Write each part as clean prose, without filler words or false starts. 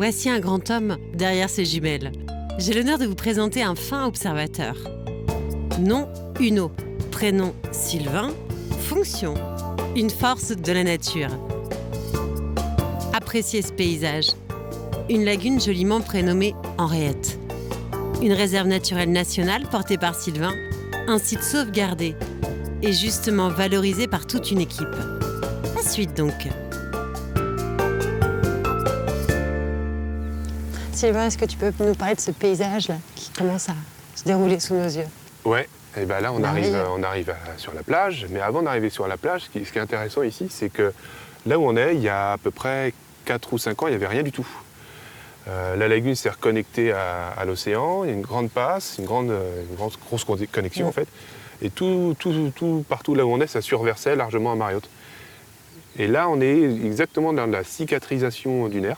Voici un grand homme derrière ses jumelles. J'ai l'honneur de vous présenter un fin observateur. Nom, Uno. Prénom, Sylvain. Fonction, une force de la nature. Appréciez ce paysage. Une lagune joliment prénommée Henriette. Une réserve naturelle nationale portée par Sylvain. Un site sauvegardé et justement valorisé par toute une équipe. La suite donc. Sylvain, est-ce que tu peux nous parler de ce paysage-là qui commence à se dérouler sous nos yeux? Ouais, et ben là on arrive sur la plage, mais avant d'arriver sur la plage, ce qui est intéressant ici, c'est que là où on est, il y a à peu près 4 ou 5 ans, il n'y avait rien du tout. La lagune s'est reconnectée à l'océan, il y a une grande passe, une grosse connexion en fait, et tout partout là où on est, ça surversait largement à marée haute. Et là on est exactement dans la cicatrisation dunaire.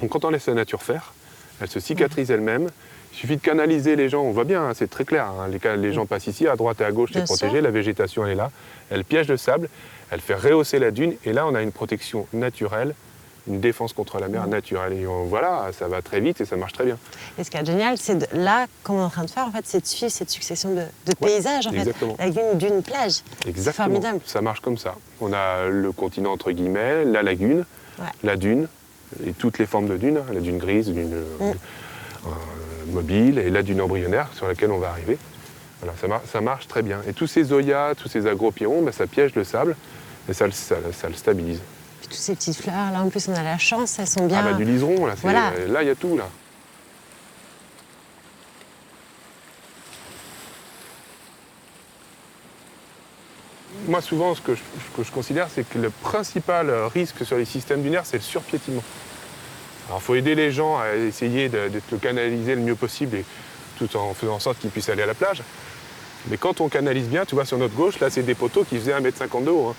Donc quand on laisse la nature faire, elle se cicatrise elle-même. Il suffit de canaliser les gens, on voit bien, hein, c'est très clair. Hein, les gens passent ici, à droite et à gauche, c'est protégé, la végétation elle est là. Elle piège le sable, elle fait rehausser la dune, et là on a une protection naturelle, une défense contre la mer naturelle. Et voilà, ça va très vite et ça marche très bien. Et ce qui est génial, c'est là, comme on est en train de faire, en fait, c'est de suivre cette succession de paysages, en fait. Lagune, dune, plage. Exactement. C'est formidable. Ça marche comme ça. On a le continent entre guillemets, la lagune, la dune, et toutes les formes de dunes, la dune grise, dune mobile et la dune embryonnaire sur laquelle on va arriver. Voilà, ça marche très bien. Et tous ces zoyas, tous ces agropyrons, ça piège le sable et ça le stabilise. Puis toutes ces petites fleurs, là en plus on a la chance, elles sont bien... Ah bah du liseron, là, voilà. Là il y a tout là. Moi souvent ce que je considère, c'est que le principal risque sur les systèmes dunaires, c'est le surpiétinement. Alors il faut aider les gens à essayer de le canaliser le mieux possible, et tout en faisant en sorte qu'ils puissent aller à la plage. Mais quand on canalise bien, tu vois sur notre gauche, là c'est des poteaux qui faisaient 1,50 m de haut. Hein.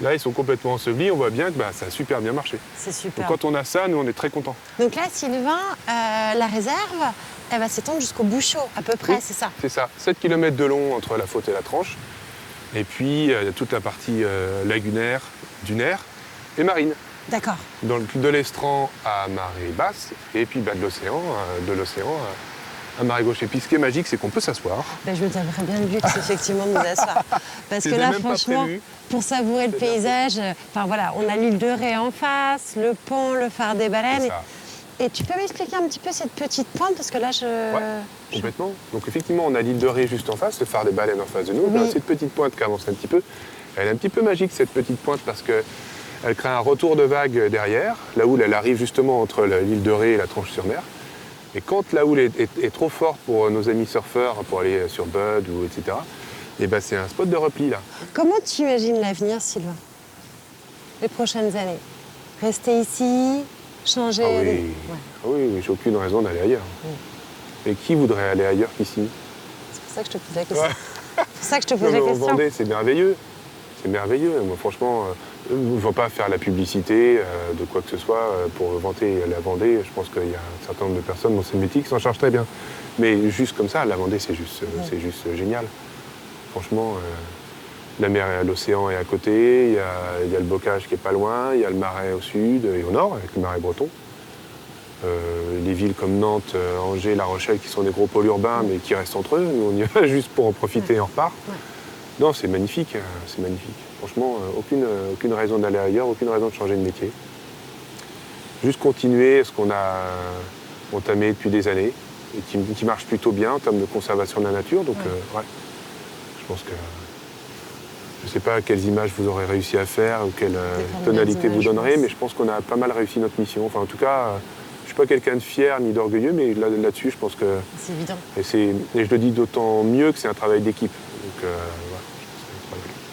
Là ils sont complètement ensevelis, on voit bien que ça a super bien marché. C'est super. Donc quand on a ça, nous on est très contents. Donc là Sylvain, la réserve, elle va s'étendre jusqu'au Bouchot à peu près, c'est ça? C'est ça, 7 km de long entre la Faute et la Tranche. Et puis il y a toute la partie lagunaire, dunaire et marine. D'accord. De l'estran à marée basse, et puis de l'océan à marée gauche. Et puis ce qui est magique, c'est qu'on peut s'asseoir. Ben, je me tiendrais bien le luxe, effectivement, de nous asseoir. Parce que là, franchement, pour savourer le paysage, voilà, on a l'île de Ré en face, le pont, le phare des baleines. Et tu peux m'expliquer un petit peu cette petite pointe, parce que là, Ouais, complètement. Donc effectivement, on a l'île de Ré juste en face, le phare des baleines en face de nous. Oui. Cette petite pointe qui avance un petit peu. Elle est un petit peu magique, cette petite pointe, parce que elle crée un retour de vague derrière. La houle, elle arrive justement entre l'île de Ré et la Tranche-sur-Mer. Et quand la houle est trop forte pour nos amis surfeurs, pour aller sur Bud, ou etc., et ben c'est un spot de repli, là. Comment tu imagines l'avenir, Sylvain? Les prochaines années? Rester ici, changer... Oui, j'ai aucune raison d'aller ailleurs. Et qui voudrait aller ailleurs qu'ici? C'est pour ça que je te pose la question. C'est pour ça que je te pose la question. Vendée, c'est merveilleux. C'est merveilleux. Moi, franchement... Je ne vais pas faire la publicité de quoi que ce soit pour vanter la Vendée. Je pense qu'il y a un certain nombre de personnes dans ces métiers qui s'en chargent très bien. Mais juste comme ça, la Vendée, c'est juste génial. Franchement, la mer et l'océan est à côté, il y a le bocage qui est pas loin, il y a le marais au sud et au nord, avec le marais breton. Les villes comme Nantes, Angers, La Rochelle, qui sont des gros pôles urbains, mais qui restent entre eux. Nous, on y va juste pour en profiter et on repart. Non, c'est magnifique, c'est magnifique. Franchement, aucune raison d'aller ailleurs, aucune raison de changer de métier. Juste continuer ce qu'on a entamé depuis des années et qui marche plutôt bien en termes de conservation de la nature. Donc, je pense que... Je ne sais pas quelles images vous aurez réussi à faire ou quelle tonalité vous donnerez, mais je pense qu'on a pas mal réussi notre mission. Enfin, en tout cas, je ne suis pas quelqu'un de fier ni d'orgueilleux, mais là-dessus, je pense que... C'est évident. Et je le dis d'autant mieux que c'est un travail d'équipe. Donc,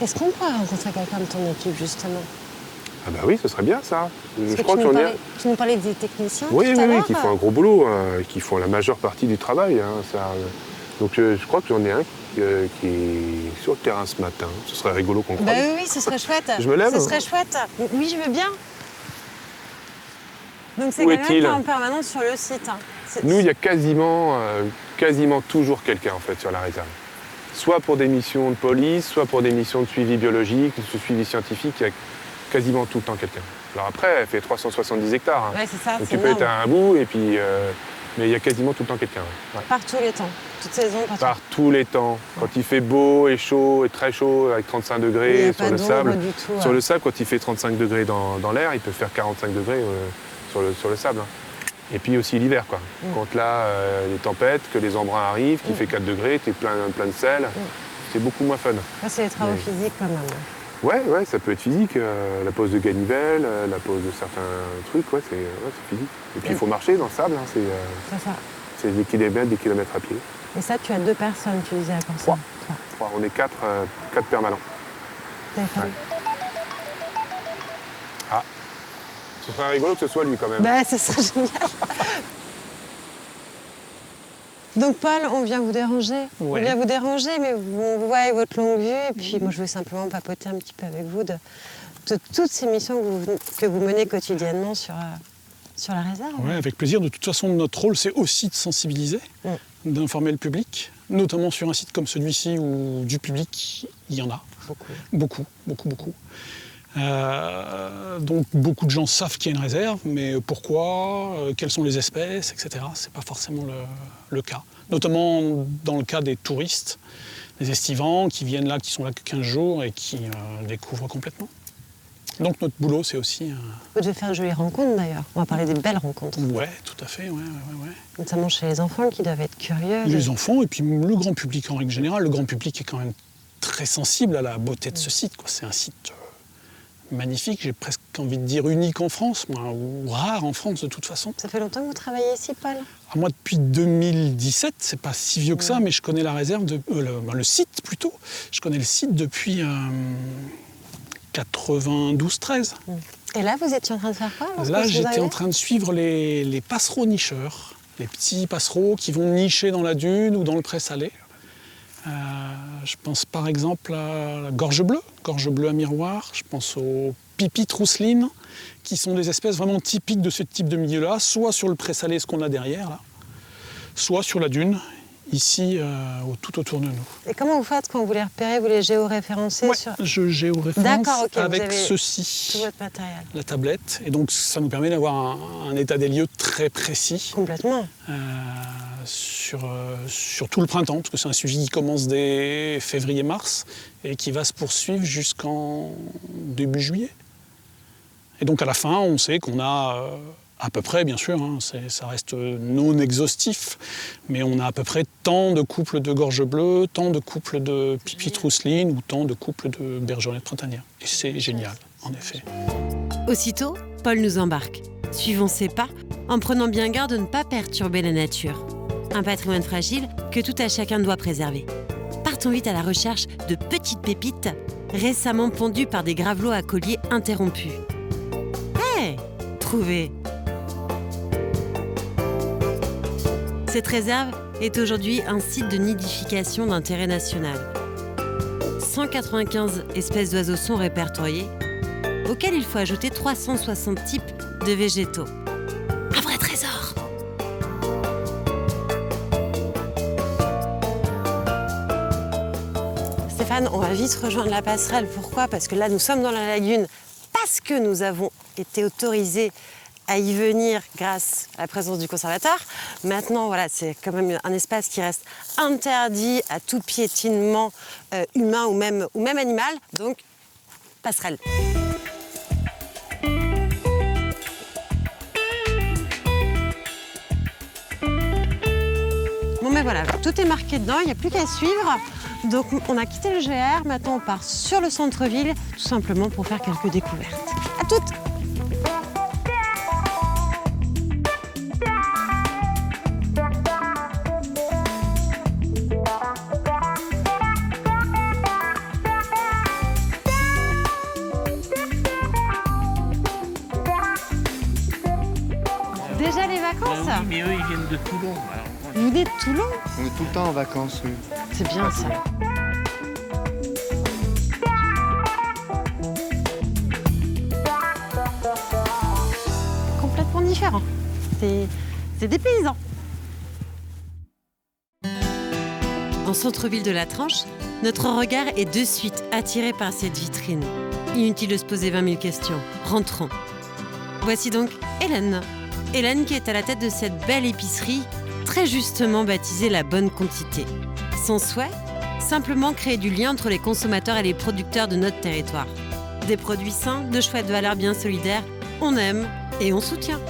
est-ce qu'on pourrait rencontrer quelqu'un de ton équipe, justement? Ah bah oui, ce serait bien, ça. Je crois que tu nous parlais des techniciens oui, tout à l'heure. Oui, qui font un gros boulot, qui font la majeure partie du travail. Donc je crois que j'en ai un qui est sur le terrain ce matin. Ce serait rigolo qu'on croise. Oui, ce serait chouette. Je me lève. Ce serait chouette. Oui, je veux bien. Donc c'est quelqu'un qui est en permanence sur le site. Nous, il y a quasiment toujours quelqu'un, en fait, sur la réserve. Soit pour des missions de police, soit pour des missions de suivi biologique, de suivi scientifique, il y a quasiment tout le temps quelqu'un. Alors après, elle fait 370 hectares. Ouais, c'est ça, donc c'est tu peux énorme. être à un bout, et puis, mais il y a quasiment tout le temps quelqu'un. Ouais. Par tous les temps, toute saison, Par tous les temps. Quand il fait beau et chaud, et très chaud, avec 35 Il n'y degrés a sur pas le d'ombre sable. du tout. Sur le sable, quand il fait 35 degrés dans l'air, il peut faire 45 degrés sur le sable. Et puis aussi l'hiver, quoi. Quand là, les tempêtes, que les embruns arrivent, qu'il fait 4 degrés, t'es plein de sel, c'est beaucoup moins fun. Ça, c'est les travaux physiques quand même. Ouais, ça peut être physique. La pose de ganivelle, la pose de certains trucs, c'est physique. Et puis il faut marcher dans le sable, C'est ça. c'est des kilomètres à pied. Et ça, tu as 2 personnes, tu disais à Corsa. 3. On est 4 permanents. Téléphone. Ah, ce serait rigolo que ce soit lui quand même. Bah, ça serait génial. Donc Paul, on vient vous déranger. On vient vous déranger, mais on vous voit avec votre longue vue. Et puis moi, je veux simplement papoter un petit peu avec vous de toutes ces missions que vous menez quotidiennement sur la réserve. Oui, avec plaisir. De toute façon, notre rôle, c'est aussi de sensibiliser, d'informer le public, notamment sur un site comme celui-ci où du public, il y en a. Beaucoup. Donc beaucoup de gens savent qu'il y a une réserve, mais pourquoi, quelles sont les espèces, etc. C'est pas forcément le cas. Notamment dans le cas des touristes, des estivants qui viennent là, qui sont là que 15 jours et qui découvrent complètement. Donc notre boulot, c'est aussi... Vous devez faire de jolies rencontres d'ailleurs. On va parler des belles rencontres. Ouais, tout à fait, ouais. Notamment chez les enfants qui doivent être curieux. Les enfants et puis le grand public en règle générale. Le grand public est quand même très sensible à la beauté de ce site, quoi. C'est un site magnifique, j'ai presque envie de dire unique en France, ou rare en France de toute façon. Ça fait longtemps que vous travaillez ici, Paul ? Moi, depuis 2017, c'est pas si vieux que ça, mais je connais la réserve, le site plutôt. Je connais le site depuis 92-13. Et là, vous étiez en train de faire quoi ? Là, j'étais en train de suivre les passereaux nicheurs, les petits passereaux qui vont nicher dans la dune ou dans le pré-salé. Je pense par exemple à la gorge bleue à miroir, je pense aux pipit rousseline, qui sont des espèces vraiment typiques de ce type de milieu-là, soit sur le présalé, ce qu'on a derrière, là, soit sur la dune, ici, tout autour de nous. Et comment vous faites quand vous les repérez, vous les géoréférencez Je géoréférence avec vous ceci, tout votre matériel. La tablette, et donc ça nous permet d'avoir un état des lieux très précis. Complètement. Sur tout le printemps, parce que c'est un suivi qui commence dès février-mars et qui va se poursuivre jusqu'en début juillet. Et donc à la fin, on sait qu'on a à peu près, bien sûr, ça reste non exhaustif, mais on a à peu près tant de couples de gorge bleue, tant de couples de pipit rousseline ou tant de couples de bergeronnettes printanières. Et c'est génial, en effet. Aussitôt, Paul nous embarque. Suivons ses pas en prenant bien garde de ne pas perturber la nature. Un patrimoine fragile que tout à chacun doit préserver. Partons vite à la recherche de petites pépites récemment pondues par des gravelots à collier interrompus. Hé, trouvé. Cette réserve est aujourd'hui un site de nidification d'intérêt national. 195 espèces d'oiseaux sont répertoriées, auxquelles il faut ajouter 360 types de végétaux. Un vrai trésor! Stéphane, on va vite rejoindre la passerelle. Pourquoi ? Parce que là, nous sommes dans la lagune parce que nous avons été autorisés à y venir grâce à la présence du conservateur. Maintenant, voilà, c'est quand même un espace qui reste interdit à tout piétinement humain ou même animal. Donc, passerelle. Bon, mais voilà, tout est marqué dedans, il n'y a plus qu'à suivre. Donc, on a quitté le GR, maintenant on part sur le centre-ville, tout simplement pour faire quelques découvertes. À toutes! Déjà les vacances? Oui, mais eux, ils viennent de Toulon. Alors, Vous venez de Toulon? On est tout le temps en vacances, oui. C'est bien ça. Complètement différent. C'est des paysans. En centre-ville de la Tranche, notre regard est de suite attiré par cette vitrine. Inutile de se poser 20 000 questions. Rentrons. Voici donc Hélène. Hélène qui est à la tête de cette belle épicerie, très justement baptisée La Bonne Quantité. Son souhait ? Simplement créer du lien entre les consommateurs et les producteurs de notre territoire. Des produits sains, de chouettes valeurs bien solidaires, on aime et on soutient.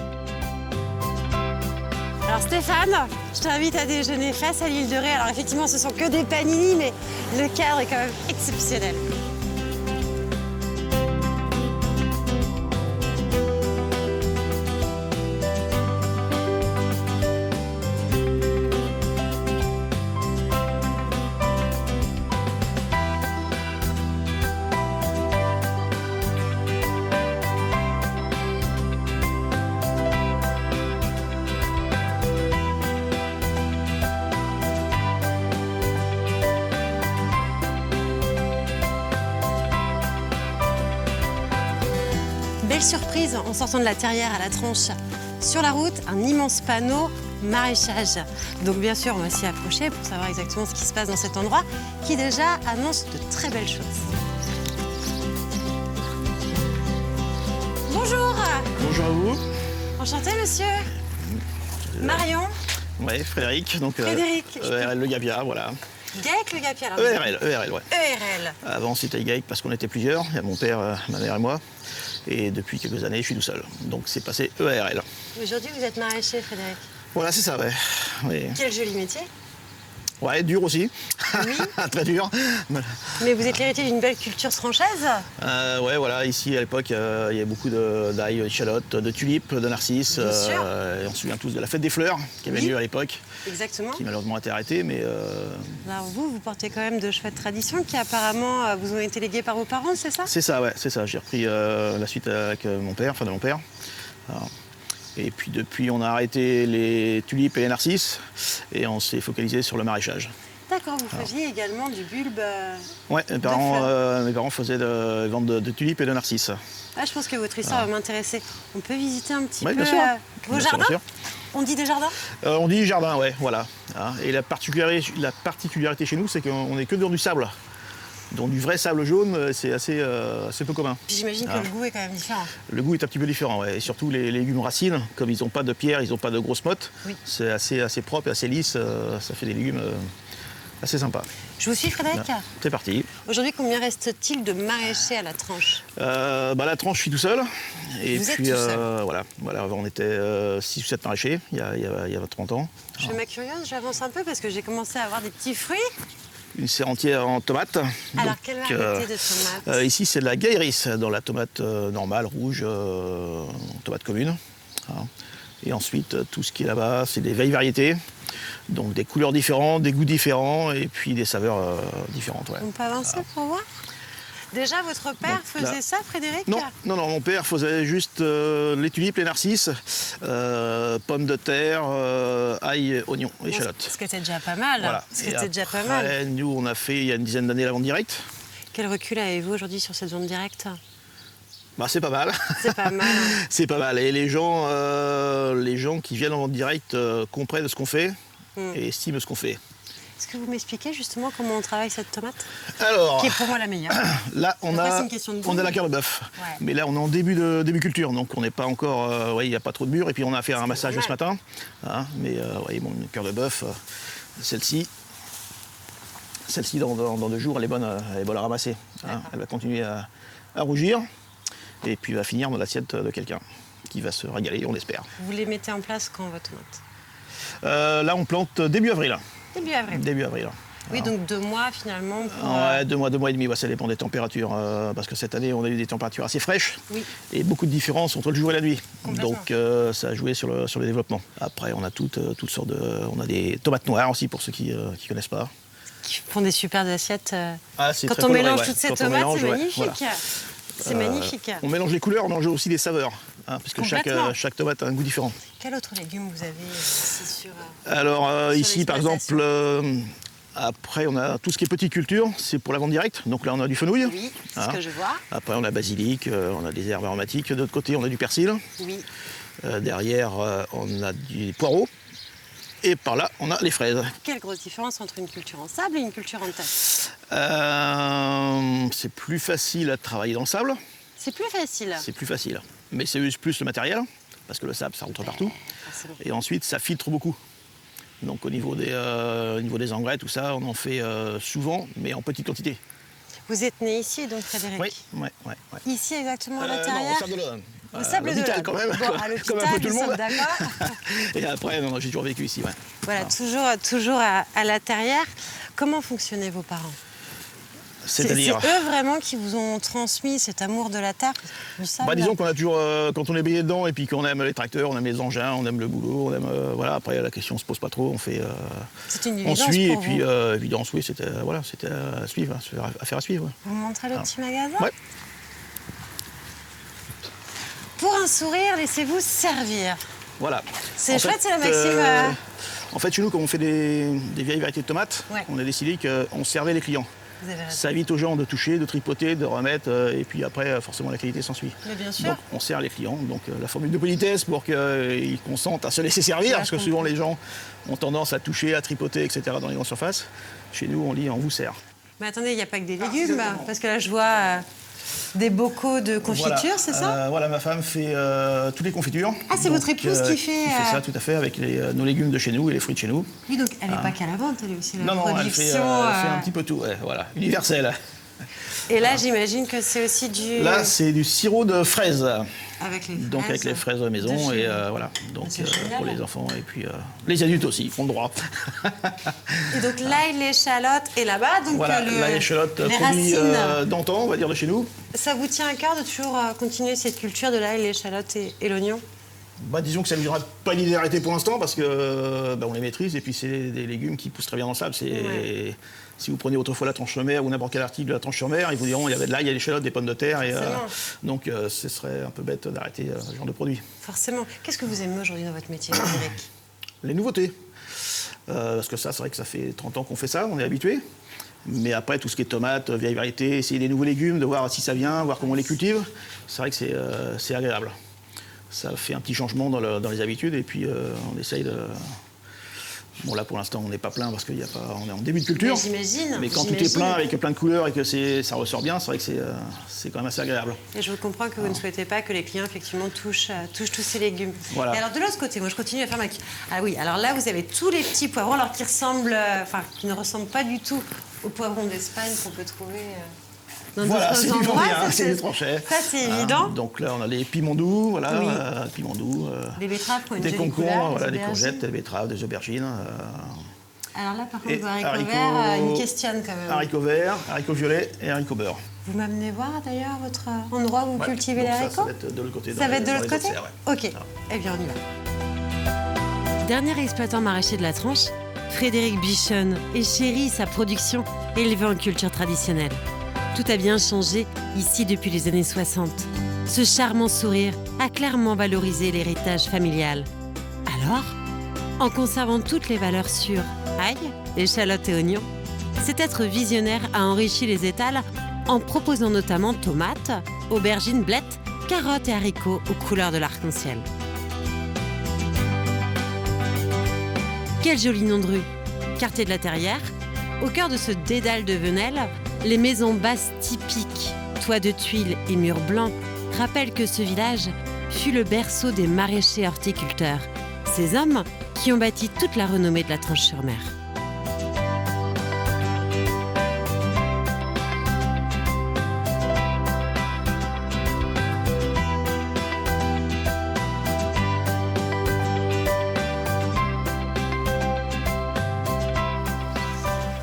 Alors Stéphane, je t'invite à déjeuner face à l'île de Ré. Alors effectivement, ce sont que des panini, mais le cadre est quand même exceptionnel. Belle surprise en sortant de la terrière à la Tranche. Sur la route, un immense panneau maraîchage. Donc bien sûr, on va s'y approcher pour savoir exactement ce qui se passe dans cet endroit qui déjà annonce de très belles choses. Bonjour. Bonjour à vous. Enchanté, monsieur. Marion. Oui, Frédéric. Donc, Frédéric. ERL Le Gapia, voilà. GAEC Le Gapia, alors. ERL, ouais. ERL. Avant, c'était GAEC parce qu'on était plusieurs. Il y a mon père, ma mère et moi. Et depuis quelques années, je suis tout seul. Donc, c'est passé ERL. Aujourd'hui, vous êtes maraîcher, Frédéric. Voilà, c'est ça, ouais. Oui. Quel joli métier. Ouais, dur aussi. Oui. Très dur. Mais vous êtes l'héritier d'une belle culture tranchaise. Ouais, voilà. Ici, à l'époque, il y avait beaucoup d'ail, d'échalotes, de tulipes, de narcisses. Bien sûr. Et on se souvient tous de la fête des fleurs qui avait lieu à l'époque. Exactement. Qui malheureusement a été arrêtée, mais... Alors vous portez quand même de chouettes traditions qui apparemment vous ont été léguées par vos parents, c'est ça? C'est ça, ouais, c'est ça. J'ai repris la suite avec mon père, enfin de mon père. Alors, et puis depuis, on a arrêté les tulipes et les narcisses et on s'est focalisé sur le maraîchage. D'accord, vous faisiez également du bulbe. Ouais, mes parents faisaient de vente de tulipes et de narcisses. Ah, je pense que votre histoire va m'intéresser. On peut visiter un petit peu bien sûr. Vos Bien sûr, jardins? bien sûr. On dit des jardins? On dit jardin, ouais, voilà. Et la particularité chez nous, c'est qu'on n'est que dans du sable. Donc du vrai sable jaune, c'est assez peu commun. J'imagine que le goût est quand même différent. Le goût est un petit peu différent, ouais. Et surtout les légumes racines, comme ils n'ont pas de pierre, ils n'ont pas de grosses mottes, oui. C'est assez propre et assez lisse, ça fait des légumes assez sympas. Je vous suis, Frédéric? C'est parti. Aujourd'hui, combien reste-t-il de maraîchers à la Tranche? La Tranche, je suis tout seul. Et vous puis, êtes tout seul. voilà, on était 6 ou 7 maraîchers il y a 30 ans. Je fais ma curieuse, j'avance un peu parce que j'ai commencé à avoir des petits fruits. Une serre entière en tomates. Alors, quelle variété de tomates? Ici, c'est de la Gaïris, dans la tomate normale, rouge, tomate commune. Voilà. Et ensuite, tout ce qui est là-bas, c'est des vieilles variétés. Donc des couleurs différentes, des goûts différents et puis des saveurs différentes. Ouais. On peut avancer pour voir? Déjà, votre père faisait ça, Frédéric? Non, mon père faisait juste les tulipes, les narcisses, pommes de terre, ail, oignons, échalotes. Ce qui était déjà pas mal. Voilà. Nous, on a fait il y a une dizaine d'années la vente directe. Quel recul avez-vous aujourd'hui sur cette vente directe? C'est pas mal. C'est pas mal. C'est pas mal. Et les gens qui viennent en vente directe comprennent ce qu'on fait et estiment ce qu'on fait. Est-ce que vous m'expliquez justement comment on travaille cette tomate? Alors, qui est pour moi la meilleure. Là, on a la cœur de bœuf. Ouais. Mais là, on est en début culture, donc on n'est pas encore... il n'y a pas trop de mûres. Et puis, on a fait un ramassage ce matin. Mais une cœur de bœuf, celle-ci, dans 2 jours, elle est bonne à ramasser. Elle va continuer à rougir. Et puis, va finir dans l'assiette de quelqu'un qui va se régaler, on l'espère. Vous les mettez en place quand, vos tomates? Là, on plante début avril. Début avril. Oui, donc 2 mois finalement pour... Ouais, 2 mois et demi, ça dépend des températures. Parce que cette année, on a eu des températures assez fraîches. Oui. Et beaucoup de différences entre le jour et la nuit. Donc ça a joué sur le développement. Après, on a toutes sortes de... On a des tomates noires aussi, pour ceux qui ne connaissent pas. Qui font des super assiettes. Quand on mélange toutes ces tomates, c'est magnifique. Voilà. C'est magnifique. On mélange les couleurs, on mélange aussi les saveurs. Parce que chaque tomate a un goût différent. Quel autre légume vous avez ici sur... Alors ici, par exemple... Après, on a tout ce qui est petite culture, c'est pour la vente directe. Donc là, on a du fenouil. Oui, c'est ce que je vois. Après, on a basilic, on a des herbes aromatiques. De l'autre côté, on a du persil. Oui. Derrière, on a du poireau. Et par là, on a les fraises. Quelle grosse différence entre une culture en sable et une culture en terre? C'est plus facile à travailler dans le sable. C'est plus facile. C'est plus facile. Mais c'est plus le matériel, parce que le sable, ça rentre partout. Et ensuite, ça filtre beaucoup. Donc au niveau des engrais, tout ça, on en fait souvent, mais en petite quantité. Vous êtes né ici, donc, Frédéric? Oui. Ici, exactement, à l'intérieur? Non, au Sable d'Olonne. Au Sable d'Olonne. Quand même, bon, à l'hôpital, comme un peu tout le monde. D'accord. Et après, non, j'ai toujours vécu ici, ouais. Voilà, toujours à l'intérieur. Comment fonctionnaient vos parents? C'est-à-dire C'est eux vraiment qui vous ont transmis cet amour de la terre, du sable? Disons qu'on a toujours, quand on est baigné dedans et puis qu'on aime les tracteurs, on aime les engins, on aime le boulot, on aime, voilà. Après la question se pose pas trop, on fait, c'est une on évidence suit pour et puis vous. évidence, oui, c'était à suivre, affaire à suivre. Ouais. Vous me montrez le petit magasin? Ouais. Pour un sourire, laissez-vous servir. Voilà. C'est En chouette, fait, c'est la maxime. En fait, chez nous, quand on fait des vieilles variétés de tomates, Ouais. on a décidé qu'on servait les clients. Vous avez raison. Ça évite aux gens de toucher, de tripoter, de remettre, et puis après, forcément, la qualité s'ensuit. Mais bien sûr. Donc, on sert les clients. Donc, la formule de politesse pour qu'ils consentent à se laisser servir, parce que souvent, les gens ont tendance à toucher, à tripoter, etc. dans les grandes surfaces. Chez nous, on dit on vous sert. Mais attendez, il n'y a pas que des légumes, parce que là, je vois des bocaux de confiture, Voilà. c'est ça? Voilà, ma femme fait toutes les confitures. Ah, c'est votre épouse qui fait... ça, tout à fait, avec nos légumes de chez nous et les fruits de chez nous. Oui, donc elle n'est pas qu'à la vente, elle est aussi à la Non, elle production. fait un petit peu tout, ouais, voilà, universel. Et là, j'imagine que c'est aussi du... Là, c'est du sirop de fraises. Avec les fraises. Donc avec les fraises de maison De et chez vous. voilà. Donc C'est génial. pour les enfants et puis les adultes aussi, ils font le droit. Et donc l'ail, l'échalote et là-bas, donc Voilà, la échalote les produit racines. d'antan, on va dire de chez nous. Ça vous tient à cœur de toujours continuer cette culture de l'ail, l'échalote et l'oignon? Disons que ça ne nous donnera pas l'idée d'arrêter pour l'instant parce que on les maîtrise et puis c'est des légumes qui poussent très bien dans le sable. Ouais. Si vous prenez autrefois la tranche sur mer ou n'importe quel article de la tranche sur mer, ils vous diront il y avait de l'ail, il y a des échalotes, des pommes de terre. Et, donc ce serait un peu bête d'arrêter ce genre de produit. Forcément. Qu'est-ce que vous aimez aujourd'hui dans votre métier, Frédéric? Les nouveautés. Parce que ça, c'est vrai que ça fait 30 ans qu'on fait ça, on est habitué. Mais après, tout ce qui est tomates, vieilles variétés, essayer des nouveaux légumes, de voir si ça vient, voir comment on les cultive, c'est vrai que c'est agréable. Ça fait un petit changement dans les habitudes et puis on essaye de... Bon, là, pour l'instant, on n'est pas plein parce qu'on est en début de culture. Mais j'imagine. Mais quand tout est plein avec plein de couleurs et que ça ressort bien, c'est vrai que c'est quand même assez agréable. Et je comprends que vous ne souhaitez pas que les clients, effectivement, touchent tous ces légumes. Voilà. Et alors, de l'autre côté, moi, je continue à faire ma... Ah oui, alors là, vous avez tous les petits poivrons, alors qui ressemblent... qui ne ressemblent pas du tout aux poivrons d'Espagne qu'on peut trouver... dans Voilà, c'est d'autres du endroits. Vendéen, c'est du Tranchet. Ça, c'est évident. Donc là, on a les piments doux, voilà, Oui. piments doux. Des betteraves qui ont une des jolie concombres, couleur, voilà, des des aubergines. courgettes, des betteraves, des aubergines. Alors là, par contre, Et vos haricots haricots- verts, ils me questionnent quand même. Haricots verts, haricots violets et haricots beurre. Vous m'amenez voir d'ailleurs votre endroit où vous Ouais, cultivez donc les ça haricots? va être de l'autre côté. Ça va être de l'autre côté? Ouais. Ok, eh bien on y va. Dernier exploitant maraîcher de la Tranche, Frédéric Bichonne est chéri sa production élevée en culture traditionnelle. Tout a bien changé ici depuis les années 60. Ce charmant sourire a clairement valorisé l'héritage familial. Alors, en conservant toutes les valeurs sûres, ail, échalotes et oignons, cet être visionnaire a enrichi les étals en proposant notamment tomates, aubergines, blettes, carottes et haricots aux couleurs de l'arc-en-ciel. Quel joli nom de rue! Quartier de la Terrière, au cœur de ce dédale de Venelle, les maisons basses typiques, toits de tuiles et murs blancs, rappellent que ce village fut le berceau des maraîchers horticulteurs, ces hommes qui ont bâti toute la renommée de la Tranche-sur-Mer.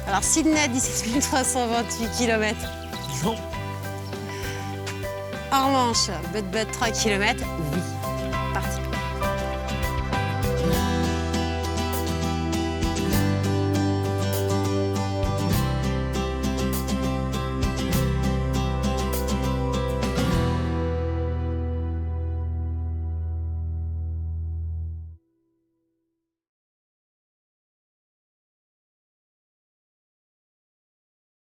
Alors Sydney, 17 328 km. Non. En revanche, But 3 km, oui.